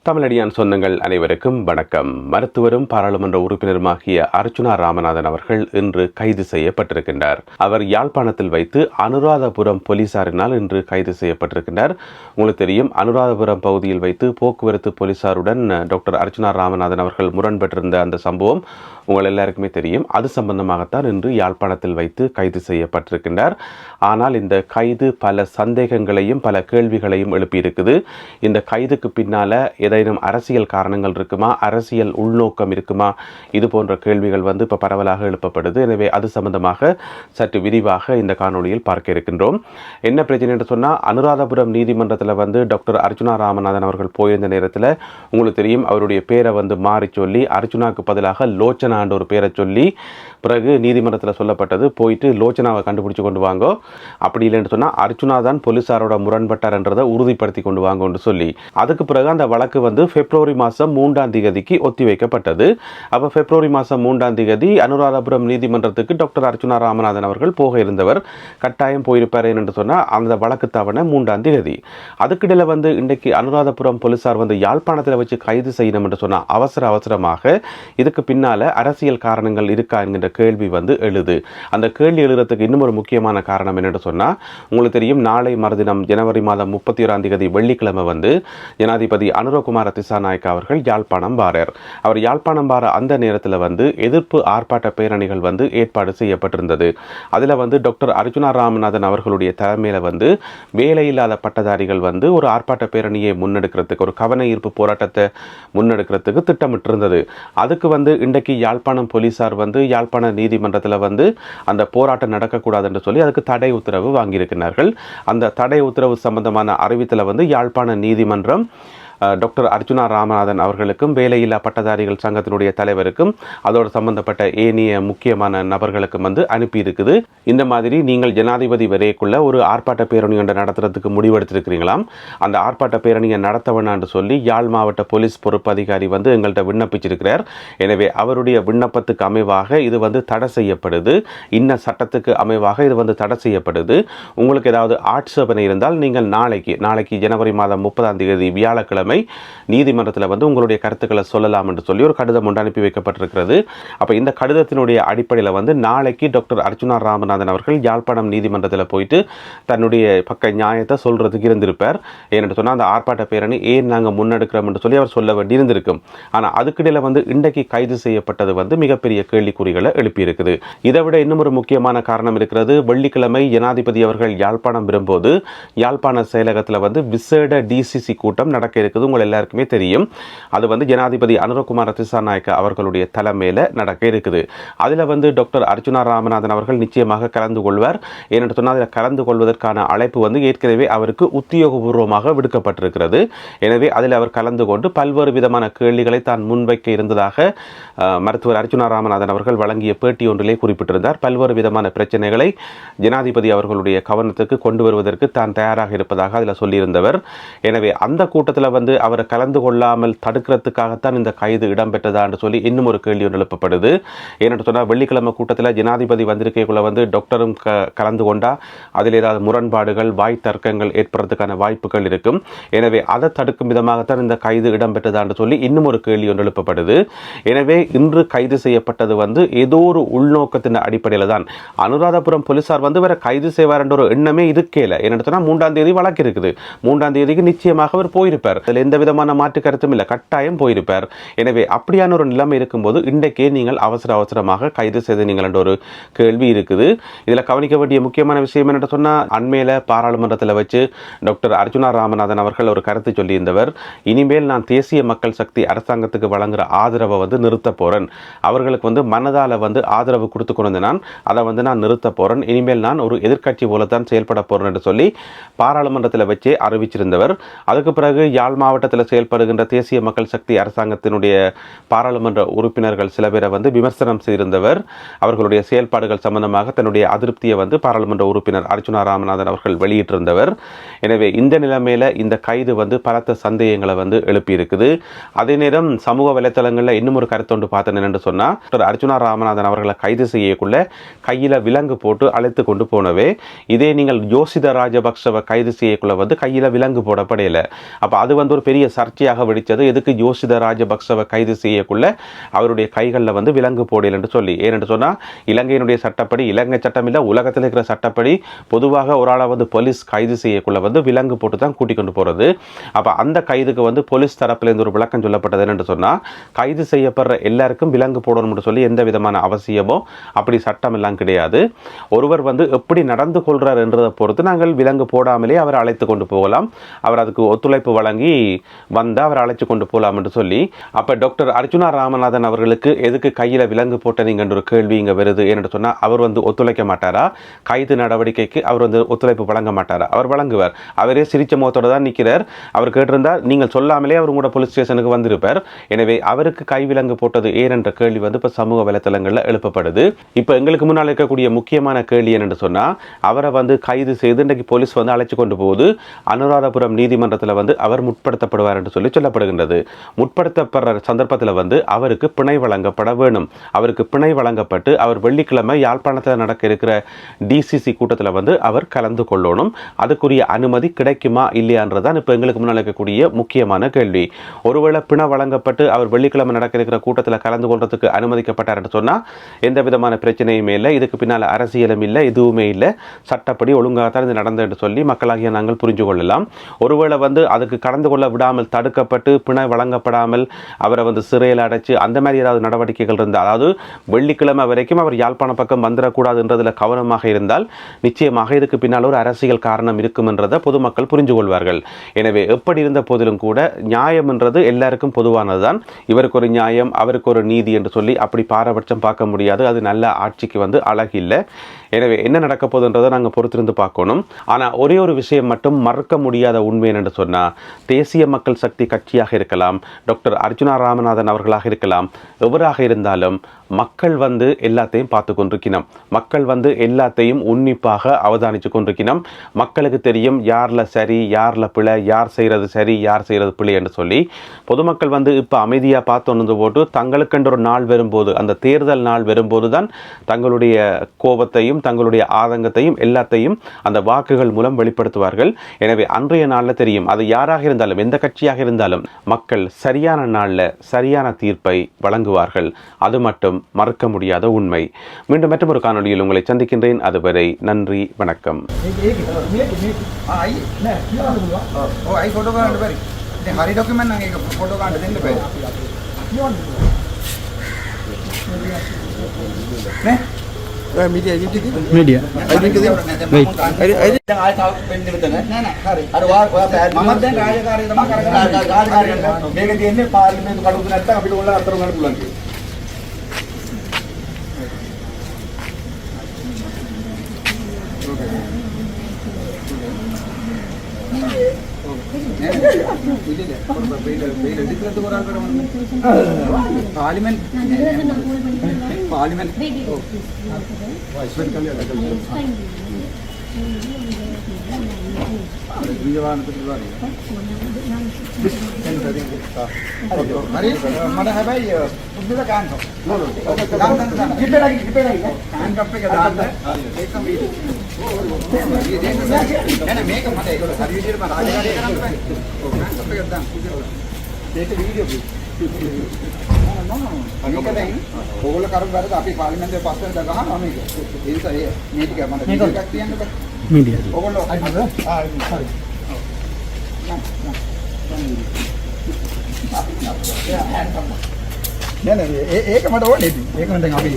தமிழடியான் சொந்தங்கள் அனைவருக்கும் வணக்கம். மருத்துவரும் பாராளுமன்ற உறுப்பினருமாகிய அர்ச்சுனா ராமநாதன் அவர்கள் இன்று கைது செய்யப்பட்டிருக்கின்றார். அவர் யாழ்ப்பாணத்தில் வைத்து அனுராதபுரம் போலீசாரினால் இன்று கைது செய்யப்பட்டிருக்கின்றார். உங்களுக்கு தெரியும், அனுராதபுரம் பகுதியில் வைத்து போக்குவரத்து போலீசாருடன் டாக்டர் அர்ச்சுனா ராமநாதன் அவர்கள் முரண்பட்டிருந்த அந்த சம்பவம் உங்கள் எல்லாருக்குமே தெரியும். அது சம்பந்தமாகத்தான் இன்று யாழ்ப்பாணத்தில் வைத்து கைது செய்யப்பட்டிருக்கின்றார். ஆனால் இந்த கைது பல சந்தேகங்களையும் பல கேள்விகளையும் எழுப்பியிருக்குது. இந்த கைதுக்கு பின்னால ஏதேனும் அரசியல் காரணங்கள் இருக்குமா, அரசியல் உள்நோக்கம் இருக்குமா, இது போன்ற கேள்விகள் இப்போ பரவலாக எழுப்பப்படுது. எனவே அது சம்பந்தமாக சற்று விரிவாக இந்த காணொலியில் பார்க்க இருக்கின்றோம். என்ன பிரச்சனை என்று சொன்னால், அனுராதபுரம் நீதிமன்றத்தில் டாக்டர் அர்ச்சுனா ராமநாதன் அவர்கள் போயிருந்த நேரத்தில் உங்களுக்கு தெரியும், அவருடைய பேரை மாறி சொல்லி அர்ச்சுனாவுக்கு பதிலாக லோச்சனா ஒரு பேரை சொல்லி பிறகு நீதிமன்றத்தில் சொல்லப்பட்டது, போயிட்டு லோச்சனாவை கண்டுபிடிச்சு கொண்டு வாங்கோ, அப்படி இல்லைன்னு சொன்னால் அர்ச்சுனா தான் போலீசாரோட முரண்பட்டார் என்றதை உறுதிப்படுத்தி கொண்டு வாங்கன்னு சொல்லி அதுக்கு பிறகு அந்த வழக்கு பிப்ரவரி மாதம் 3ஆம் தேதிக்கு ஒத்தி வைக்கப்பட்டது. அப்போ பிப்ரவரி மாதம் 3ஆம் தேதி அனுராதபுரம் நீதிமன்றத்துக்கு டாக்டர் அர்ச்சுனா ராமநாதன் அவர்கள் போக இருந்தவர். கட்டாயம் போயிருப்பார் என்று சொன்னால் அந்த வழக்கு தவணை 3ஆம் தேதி. அதுக்கிடையில் இன்றைக்கு அனுராதபுரம் போலீசார் யாழ்ப்பாணத்தில் வச்சு கைது செய்யணும் என்று சொன்னால் அவசரமாக இதுக்கு பின்னால் அரசியல் காரணங்கள் இருக்கா என்கின்ற கேள்வி எழுது. அந்த கேள்வி எழுதுறதுக்கு இன்னும் ஒரு முக்கியமான காரணம் என்னென்னு சொன்னால், உங்களுக்கு தெரியும், நாளை மறுதினம் ஜனவரி மாதம் 31ஆம் தேதி வெள்ளிக்கிழமை ஜனாதிபதி அனுரகுமார திசாநாயக்க அவர்கள் யாழ்ப்பாணம் வாரார். அவர் யாழ்ப்பாணம் வார அந்த நேரத்தில் எதிர்ப்பு ஆர்ப்பாட்ட பேரணிகள் ஏற்பாடு செய்யப்பட்டிருந்தது. அதில் டாக்டர் அர்ச்சுனா ராமநாதன் அவர்களுடைய தலைமையில் வேலையில்லாத பட்டதாரிகள் ஒரு ஆர்ப்பாட்ட பேரணியை முன்னெடுக்கிறதுக்கு, ஒரு கவன ஈர்ப்பு போராட்டத்தை முன்னெடுக்கிறதுக்கு திட்டமிட்டிருந்தது. அதுக்கு இன்றைக்கு யாழ்ப்பாணம் போலீசார் யாழ்ப்பாண நீதிமன்றத்தில் அந்த போராட்டம் நடக்கக்கூடாது என்று சொல்லி அதுக்கு தடை உத்தரவு வாங்கியிருக்கிறார்கள். அந்த தடை உத்தரவு சம்பந்தமான அறிவித்தல யாழ்ப்பாண நீதிமன்றம் டாக்டர் அர்ச்சுனா ராமநாதன் அவர்களுக்கும் வேலையில்லா பட்டதாரிகள் சங்கத்தினுடைய தலைவருக்கும் அதோடு சம்பந்தப்பட்ட ஏனைய முக்கியமான நபர்களுக்கும் அனுப்பியிருக்குது. இந்த மாதிரி நீங்கள் ஜனாதிபதி வரைக்குள்ள ஒரு ஆர்ப்பாட்ட பேரணி ஒன்றை நடத்துறதுக்கு முடிவெடுத்திருக்கிறீங்களாம். அந்த ஆர்ப்பாட்ட பேரணியை நடத்த வேண்டாம் சொல்லி யாழ் மாவட்ட போலீஸ் பொறுப்பு அதிகாரி எங்கள்கிட்ட விண்ணப்பிச்சிருக்கிறார். எனவே அவருடைய விண்ணப்பத்துக்கு அமைவாக இது தடை செய்யப்படுது. இன்ன சட்டத்துக்கு அமைவாக இது தடை செய்யப்படுது. உங்களுக்கு ஏதாவது ஆட்சேபனை இருந்தால் நீங்கள் நாளைக்கு ஜனவரி மாதம் 30ஆம் தேதி வியாழக்கிழமை நீதிமன்றத்தில் உங்களுடைய கருத்துக்களை சொல்லலாம் என்று சொல்லி ஒரு கடிதம் ஒன்று அனுப்பி வைக்கப்பட்டிருக்கிறது. அப்போ இந்த கடிதத்தினுடைய அடிப்படையில் நாளைக்கு டாக்டர் அர்ச்சுனா ராமநாதன் அவர்கள் யாழ்ப்பாணம் நீதிமன்றத்தில் போயிட்டு தன்னுடைய பக்க நியாயத்தை சொல்றதுக்கு இருந்திருப்பார். ஏன்னு சொன்னால் அந்த ஆர்ப்பாட்ட பேரணி ஏன் நாங்கள் முன்னெடுக்கிறோம் என்று சொல்லி அவர் சொல்ல வேண்டியிருந்திருக்கும். ஆனால் அதுக்கிடையில் இன்றைக்கு கைது செய்யப்பட்டது மிகப்பெரிய கேள்விக்குறிகளை எழுப்பியிருக்குது. இதை விட இன்னும் ஒரு முக்கியமான காரணம் இருக்கிறது. வெள்ளிக்கிழமை ஜனாதிபதி அவர்கள் யாழ்ப்பாணம் வரும்போது யாழ்ப்பாண செயலகத்தில் விசேட டிசிசி கூட்டம் நடக்க இருக்குது. உங்கள் எல்லாருக்குமே தெரியும். அது ஜனாதிபதி அனுரகுமார திசாநாயக்க அவர்களுடைய தலைமையில் நடக்க இருக்குது. அதில் டாக்டர் அர்ச்சுனா ராமநாதன் அவர்கள் நிச்சயமாக கலந்து கொள்வார். ஏனென்று சொன்னால் அதில் கலந்து கொள்வதற்கான அழைப்பு ஏற்கனவே அவருக்கு உத்தியோகபூர்வமாக விடுக்கப்பட்டிருக்கிறது. எனவே அதில் அவர் கலந்து கொண்டு பல்வேறு விதமான கேள்விகளை தான் முன்வைக்க இருந்ததாக மருத்துவர் அர்ச்சுனா ராமநாதன் அவர்கள் வழங்கிய பேட்டி ஒன்றிலே குறிப்பிட்டிருந்தார். பல்வேறு விதமான பிரச்சனைகளை ஜனாதிபதி அவர்களுடைய கவனத்துக்கு கொண்டு வருவதற்கு தான் தயாராக இருப்பதாக அதில் சொல்லியிருந்தவர். எனவே அந்த கூட்டத்தில் அவரை கலந்து கொள்ளாமல் தடுக்கிறதுக்காகத்தான் இந்த கைது இடம்பெற்றதா என்று சொல்லி இன்னும் ஒரு கேள்வி ஒன்று எழுப்பப்படுது. ஏனென்று சொன்னால் வெள்ளிக்கிழமை கூட்டத்தில் ஜனாதிபதி வந்திருக்கைக்குள்ள டாக்டரும் கலந்து கொண்டா அதில் ஏதாவது முரண்பாடுகள், வாய் தர்க்கங்கள் ஏற்படுறதுக்கான வாய்ப்புகள் இருக்கும். எனவே அதை தடுக்கும் விதமாகத்தான் இந்த கைது இடம்பெற்றதா என்று சொல்லி இன்னும் ஒரு கேள்வி ஒன்று எழுப்பப்படுது. எனவே இன்று கைது செய்யப்பட்டது ஏதோ ஒரு உள்நோக்கத்தின் அடிப்படையில் தான். அனுராதபுரம் போலீசார் வேற கைது செய்வார் என்ற ஒரு எண்ணமே இதுக்கேல. ஏன்னு சொன்னால் 3ஆம் தேதி வழக்கு இருக்குது. 3ஆம் தேதிக்கு நிச்சயமாக அவர் போயிருப்பார். அதில் எந்த விதமான மாற்று கருத்தும் இல்லை, கட்டாயம் போயிருப்பார். எனவே அப்படியான ஒரு நிலைமை இருக்கும்போது இன்றைக்கே நீங்கள் அவசரமாக கைது செய்து நீங்கள் என்ற ஒரு கேள்வி இருக்குது. இதில் கவனிக்க வேண்டிய முக்கியமான விஷயம் என்ன சொன்னால், அண்மையில் பாராளுமன்றத்தில் வச்சு டாக்டர் அர்ச்சுனா ராமநாதன் அவர்கள் ஒரு கருத்து சொல்லியிருந்தவர், இனிமேல் நான் தேசிய மக்கள் சக்தி அரசாங்கத்துக்கு வழங்குகிற ஆதரவை நிறுத்த போறேன். அவர்களுக்கு மனதால் ஆதரவு கொடுத்து கொண்டு நான் அதை நான் நிறுத்த போறேன். இனிமேல் நான் ஒரு எதிர்க்கட்சி போலத்தான் செயல்பட போறேன் என்று சொல்லி பாராளுமன்றத்தில் வச்சே அறிவிச்சிருந்தவர். அதுக்கு பிறகு யாழ் மாவட்டத்தில் செயல்படுகின்ற தேசிய மக்கள் சக்தி அரசாங்கத்தினுடைய பாராளுமன்ற உறுப்பினர்கள் சில பேரை விமர்சனம் செய்திருந்தவர். அவர்களுடைய செயல்பாடுகள் சம்பந்தமாக தன்னுடைய அதிருப்தியை பாராளுமன்ற உறுப்பினர் அர்ச்சுனா ராமநாதன் அவர்கள் வெளியிட்டிருந்தவர். எனவே இந்த நிலைமையில இந்த கைது பலத்த சந்தேகங்களை எழுப்பியிருக்குது. அதே நேரம் சமூக வலைத்தளங்களில் இன்னும் ஒரு கருத்தொன்று பார்த்தேன் என்று சொன்னால், அர்ச்சுனா ராமநாதன் அவர்களை கைது செய்யக்குள்ள கையில் விலங்கு போட்டு அழைத்து கொண்டு போனவே, இதே நீங்கள் யோசித ராஜபக்சவை கைது செய்யக்குள்ள கையில் விலங்கு போடப்படையில. அப்போ அது வந்து ஒரு பெரிய சர்ச்சையாக வெடித்தது. எதுக்கு யோசித ராஜபக்சவை கைது செய்யக்குள்ள அவருடைய கைகளில் வந்து விலங்கு போடல் என்று சொல்லி. ஏனென்று சொன்னால் இலங்கையினுடைய சட்டப்படி, இலங்கை சட்டம் இல்லை உலகத்தில் இருக்கிற சட்டப்படி பொதுவாக ஒரு ஆளை வந்து போலீஸ் கைது செய்யக்குள்ள வந்து விலங்கு போட்டு தான் கூட்டிக் கொண்டு போகிறது. அப்போ அந்த கைதுக்கு வந்து போலீஸ் தரப்பிலிருந்து ஒரு விளக்கம் சொல்லப்பட்டது என்று சொன்னால் கைது செய்யப்படுற எல்லாருக்கும் விலங்கு போடணும்னு சொல்லி எந்த விதமான அவசியமோ அப்படி சட்டம் எல்லாம் கிடையாது. ஒருவர் வந்து எப்படி நடந்து கொள்கிறார் என்றதை பொறுத்து நாங்கள் விலங்கு போடாமலே அவரை அழைத்து கொண்டு போகலாம், அவர் அதுக்கு ஒத்துழைப்பு வழங்கி வந்து அவர் அழைத்து கொண்டு போகலாம் என்று சொல்லி. அப்போ டாக்டர் அர்ச்சுனா ராமநாதன் அவர்களுக்கு எதுக்கு கையில் விலங்கு போட்டீங்க என்ற ஒரு கேள்வி இங்கே வருது. ஏன்னு சொன்னால் அவர் வந்து ஒத்துழைக்க மாட்டாரா, கைது நடவடிக்கைக்கு அவர் வந்து ஒத்துழைப்பு வழங்க மாட்டாரா? அவர் வழங்குவார். அவரே சிரிச்ச முகத்தோடு தான் நிற்கிறார். அவர் கேட்டிருந்தால் நீங்கள் சொல்லாமலே அவர் கூட போலீஸ் ஸ்டேஷனுக்கு வந்திருப்பார். எனவே அவருக்கு கைவிலங்கு போட்டது ஏன் என்ற கேள்வி வந்து இப்போ சமூக வலைத்தளங்களில் எழுப்பப்படுது. இப்போ எங்களுக்கு முன்னால் இருக்கக்கூடிய முக்கியமான கேள்வி என்னென்னு சொன்னால், அவரை வந்து கைது செய்து இன்றைக்கு போலீஸ் வந்து அழைச்சி கொண்டு போகுது. அனுராதபுரம் நீதிமன்றத்தில் வந்து அவர் முற்படுத்தப்படுவார் என்று சொல்லப்படுகின்றது. முற்படுத்தப்படுற சந்தர்ப்பத்தில் வந்து அவருக்கு பிணை வழங்கப்பட வேணும். அவருக்கு பிணை வழங்கப்பட்டு அவர் வெள்ளிக்கிழமை யாழ்ப்பாணத்தில் நடக்க இருக்கிற டிசிசி கூட்டத்தில் வந்து அவர் கலந்து கொள்ளணும். அதுக்குரிய அனுமதி கிடைக்குமா இல்லையான்றதான் இப்போ எங்களுக்கு முன்னால் இருக்கக்கூடிய முக்கியமான கேள்வி. ஒருவேளை பிணை வழங்கப்பட்டு அவர் வெள்ளிக்கிழமை நடக்க இருக்கிற கூட்டத்தில் கலந்து கொள்றதுக்கு அனுமதிக்கப்பட்டார் என்று சொன்னால் எந்த விதமான பிரச்சனையுமே இல்லை, இதுக்கு பின்னால் அரசியலும் இல்லை, எதுவுமே இல்லை, சட்டப்படி ஒழுங்காக தான் இது நடந்தது என்று சொல்லி மக்களாகிய நாங்கள் புரிஞ்சு கொள்ளலாம். ஒருவேளை வந்து அதுக்கு கலந்து கொள்ள விடாமல் தடுக்கப்பட்டு பிணை வழங்கப்படாமல் அவரை வந்து சிறையில் அடைச்சு அந்த மாதிரி ஏதாவது நடவடிக்கைகள் இருந்தால், அதாவது வெள்ளிக்கிழமை வரைக்கும் அவர் யாழ்ப்பாண பக்கம் வந்துடக்கூடாதுன்றதில் கவனமாக இருந்தால் நிச்சயமாக இதுக்கு பின்னால் ஒரு அரசியல் காரணம் இருக்கும் என்றதை பொதுமக்கள் புரிஞ்சு கொள்வார்கள். எனவே எப்படி இருந்த போதிலும் கூட நியாயம் என்றது எல்லாருக்கும் பொதுவானதுதான். இவருக்கு ஒரு நியாயம் அவருக்கு ஒரு நீதி என்று சொல்லி அப்படி பாரபட்சம் பார்க்க முடியாது. அது நல்ல ஆட்சிக்கு வந்து அழகில்லை. எனவே என்ன நடக்க போகுதுன்றதை நாங்கள் பொறுத்திருந்து பார்க்கணும். ஆனால் ஒரே ஒரு விஷயம் மட்டும் மறக்க முடியாத உண்மை என்று சொன்னால், தேசிய மக்கள் சக்தி கட்சியாக இருக்கலாம், டாக்டர் அர்ச்சுனா ராமநாதன் அவர்களாக இருக்கலாம், எவராக இருந்தாலும் மக்கள் வந்து எல்லாத்தையும் பார்த்து கொண்டிருக்கணும். மக்கள் வந்து எல்லாத்தையும் உன்னிப்பாக அவதானித்து கொண்டிருக்கணும். மக்களுக்கு தெரியும் யாரில் சரி யாரில் பிழை, யார் செய்கிறது சரி யார் செய்கிறது பிழை என்று சொல்லி. பொதுமக்கள் வந்து இப்போ அமைதியாக பார்த்து போட்டு தங்களுக்கென்ற ஒரு நாள் வரும்போது, அந்த தேர்தல் நாள் வரும்போது தான் தங்களுடைய கோபத்தையும் தங்களுடைய ஆதங்கத்தையும் எல்லாத்தையும் அந்த வாக்குகள் மூலம் வெளிப்படுத்துவார்கள். எனவே அன்றைய நாளில் தெரியும், அது யாராக இருந்தாலும் எந்த கட்சியாக இருந்தாலும் மக்கள் சரியான நாளில் சரியான தீர்ப்பை வழங்குவார்கள். அது மட்டும் மறக்க முடியாத உண்மை. மீண்டும் மற்றும் ஒரு காணொலியில் உங்களை சந்திக்கின்றேன். அதுவரை நன்றி, வணக்கம். media Parliament. Mana habai udah kan? Kita lagi kan kafe ke dalam. Ekam video. Ini make mana itu? Hari ini mana ada ada kan kafe? Kan kafe ke dalam. Itu video. ඔගොල්ලෝ කරු බරද අපි පාර්ලිමේන්තුවේ පස්සේ ගහනවා මේක. ඒ නිසා මේ ටික මට වීඩියෝ එකක් තියන්න බෑ. media ඔගොල්ලෝ sorry. නෑ ඒක මට ඕනේ ඉතින්. ඒක නම් දැන් අපි